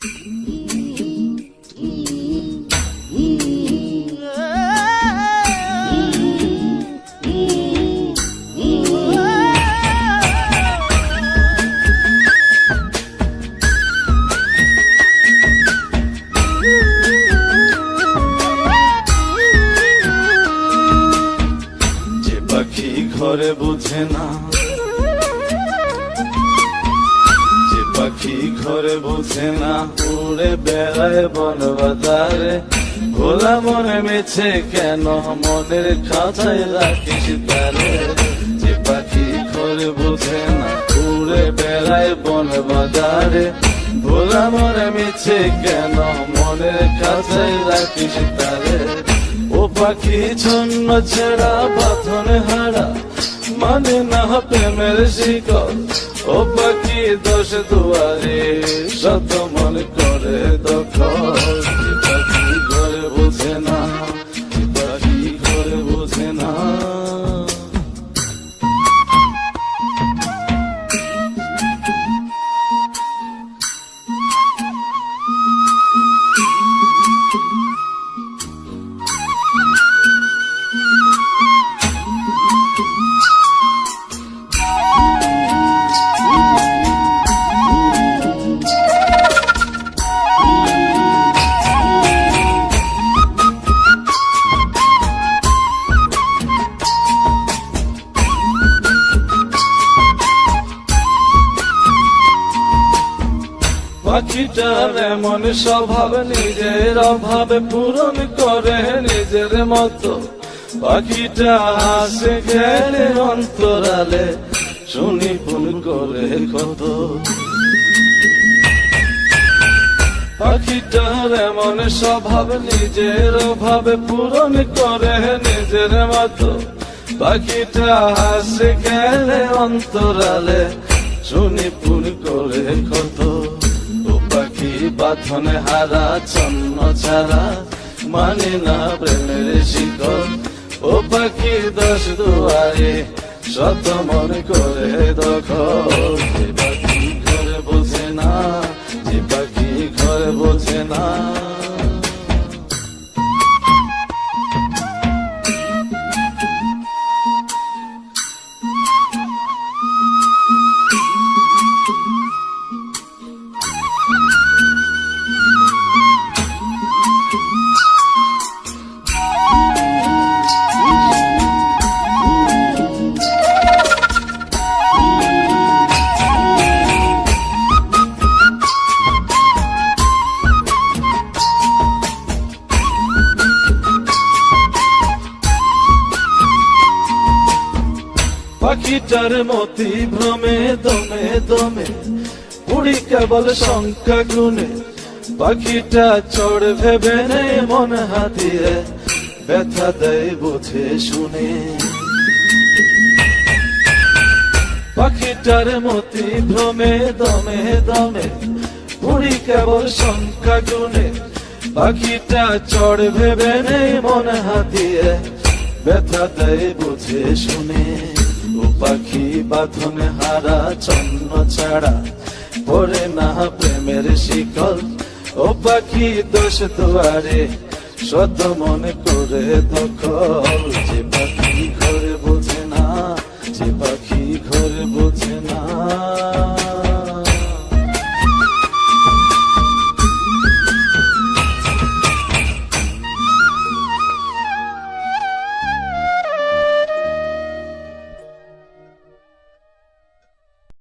ঘরে বুঝে না, যে পাখি ঘরে বুঝে না, উড়ে বেড়ায় বন বাজারে। ভোলা মনে মেছে কেন মনের খাঁচায় রাখিস তারে। যে পাখি ঘরে বুঝে না, উড়ে বেড়ায় বন বাজারে। ভোলা মনে মেছে কেন মনের খাঁচায় রাখিস তারে। ও পাখি ছন্ন ছেড়া বাঁধনে হারা, মানে না প্রেমের শিকল। ও পাখি দোষ দুয়ারে, শত মন করে দখল। যে পাখি ঘরে বোঝে না, যে পাখি ঘরে বোঝে না। পাখিটার এমন স্বভাব, নিজের অভাবে পূরণ করে নিজের মতো। পাখিটা হাসে খেলে অন্তরালে, শুনি ফুল করে কত। পাখিটার এমন স্বভাব, নিজের অভাবে পূরণ করে নিজের মতো। পাখিটা হাসে খেলে অন্তরালে, শুনি ফুল করে কত। পাখি বাঁধনে হারা, ছন্ন ছাড়া, মানে না প্রেমের শিকল। ও পাখি দোষ দুয়ারে, শত মন করে দখল। যে পাখি ঘরে বোঝে না, যে পাখি ঘরে বোঝে না। পাখিটার মতি ভ্রমে দমে দমে, উড়ি কেবল সংখ্যা গুনে। পাখিটা চড় ভেবে নেই মন হাতিয়ে, ব্যথা দেয় বুঝে শুনে। পাখিটার মতি ভ্রমে দমে দমে, উড়ি কেবল সংখ্যা গুনে। পাখিটা চড় ভেবে নেই মন হাতিয়ে, ব্যথা দেয় বুঝে শুনে। ও পাখি বাঁধনে হারা, ছন্ন ছাড়া, পড়ে না প্রেমের শিকল। ও পাখি দোষ দুয়ারে, শত মনে করে দখল। যে পাখি ঘরে বোঝে না, যে পাখি ঘরে বোঝে না।